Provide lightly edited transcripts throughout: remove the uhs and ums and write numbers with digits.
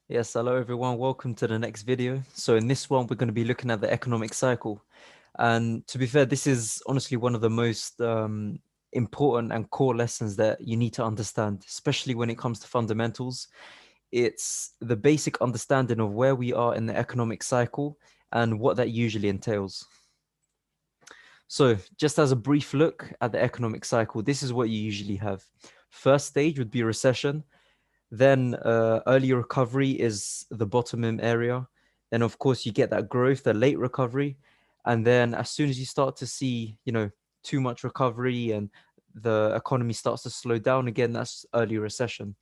Yes, hello everyone. Welcome to the next video. So in this one, we're going to be looking at the economic cycle. And to be fair, this is honestly one of the most important and core lessons that you need to understand, especially when it comes to fundamentals. It's the basic understanding of where we are in the economic cycle and what that usually entails. So just as a brief look at the economic cycle, this is what you usually have. First stage would be recession. Then early recovery is the bottoming area. Then of course you get that growth, the late recovery. And then as soon as you start to see, too much recovery and the economy starts to slow down again, that's early recession.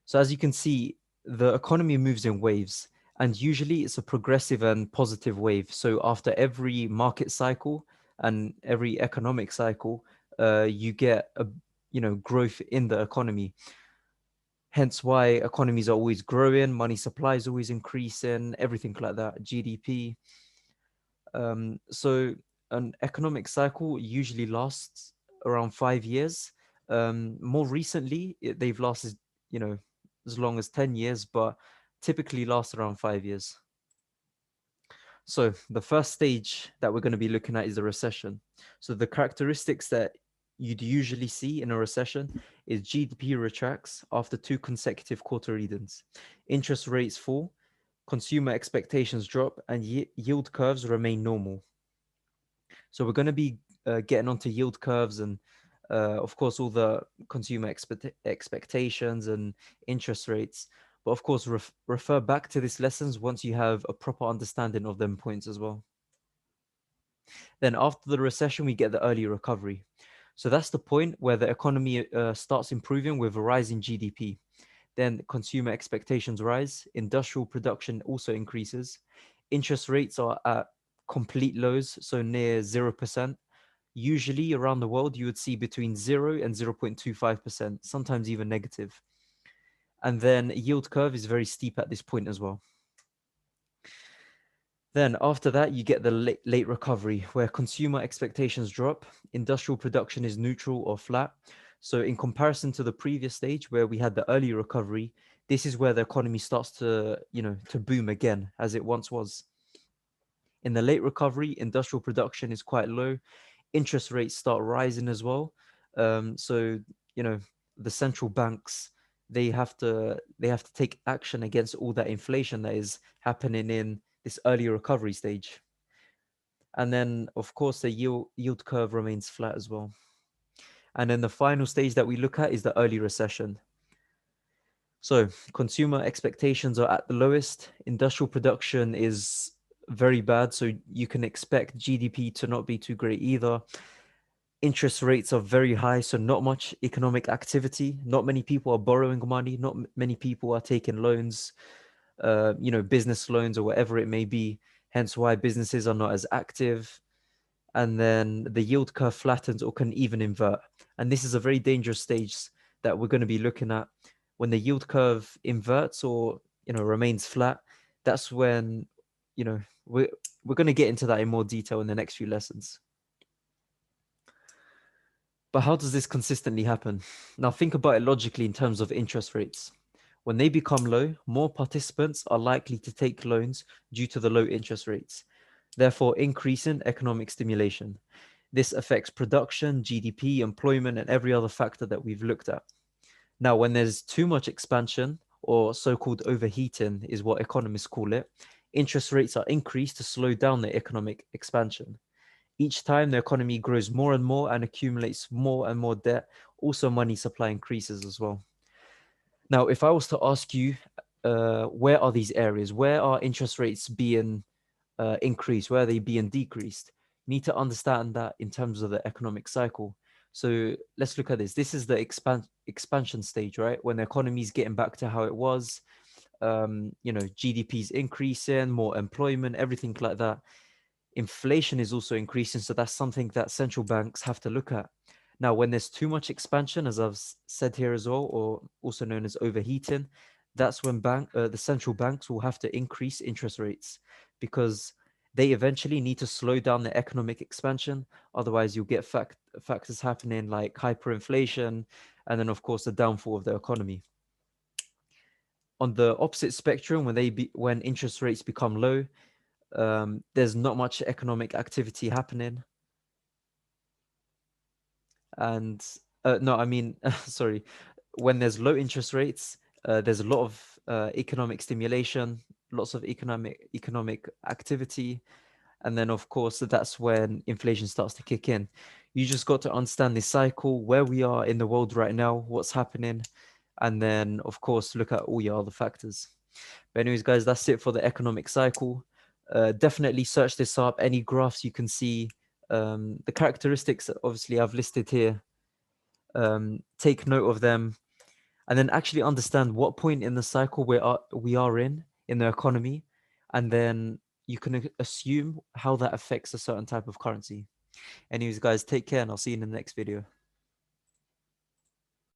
So as you can see, the economy moves in waves, and usually it's a progressive and positive wave. So after every market cycle and every economic cycle, you get a growth in the economy. Hence why economies are always growing, money supply is always increasing, everything like that, GDP. So an economic cycle usually lasts around 5 years. More recently, they've lasted, you know, as long as 10 years, but typically last around 5 years. So the first stage that we're going to be looking at is the recession. So the characteristics that you'd usually see in a recession is GDP retracts after two consecutive quarter readings, interest rates fall, consumer expectations drop, and yield curves remain normal. So we're going to be getting onto yield curves and, of course, all the consumer expectations and interest rates. But of course, refer back to these lessons once you have a proper understanding of them points as well. Then after the recession, we get the early recovery. So that's the point where the economy starts improving with a rise in GDP. Then consumer expectations rise, industrial production also increases, interest rates are at complete lows, so near 0%. Usually around the world, you would see between 0 and 0.25%, sometimes even negative. And then yield curve is very steep at this point as well. Then after that, you get the late recovery where consumer expectations drop, industrial production is neutral or flat. So in comparison to the previous stage where we had the early recovery, this is where the economy starts to boom again as it once was. In the late recovery, industrial production is quite low. Interest rates start rising as well. So, you know, the central banks, they have to take action against all that inflation that is happening in this early recovery stage. And then, of course, the yield curve remains flat as well. And then the final stage that we look at is the early recession. So consumer expectations are at the lowest. Industrial production is very bad. So you can expect GDP to not be too great either. Interest rates are very high. So not much economic activity. Not many people are borrowing money. Not many people are taking loans, business loans or whatever it may be. Hence why businesses are not as active. And then the yield curve flattens or can even invert. And this is a very dangerous stage that we're going to be looking at. When the yield curve inverts or remains flat, that's when you know we're going to get into that in more detail in the next few lessons. But how does this consistently happen? Now think about it logically in terms of interest rates. When they become low, more participants are likely to take loans due to the low interest rates, therefore increasing economic stimulation. This affects production, GDP, employment, and every other factor that we've looked at. Now, when there's too much expansion, or so called overheating, is what economists call it, interest rates are increased to slow down the economic expansion. Each time the economy grows more and more and accumulates more and more debt, also money supply increases as well. Now, if I was to ask you, where are these areas? Where are interest rates being increased? Where are they being decreased? You need to understand that in terms of the economic cycle. So let's look at this. This is the expansion stage, right? When the economy is getting back to how it was, GDP is increasing, more employment, everything like that. Inflation is also increasing, so that's something that central banks have to look at. Now, when there's too much expansion, as I've said here as well, or also known as overheating, that's when the central banks will have to increase interest rates because they eventually need to slow down the economic expansion. Otherwise, you'll get factors happening like hyperinflation, and then of course the downfall of the economy. On the opposite spectrum, when interest rates become low, there's not much economic activity happening. And no, I mean, sorry, when there's low interest rates, there's a lot of economic stimulation, lots of economic activity, and then of course that's when inflation starts to kick in. You just got to understand this cycle, where we are in the world right now, what's happening, and then of course look at all your other factors. But anyways, guys, that's it for the economic cycle. Definitely search this up. Any graphs you can see, the characteristics obviously I've listed here, take note of them, and then actually understand what point in the cycle we are in the economy, and then you can assume how that affects a certain type of currency. Anyways, guys, take care, and I'll see you in the next video.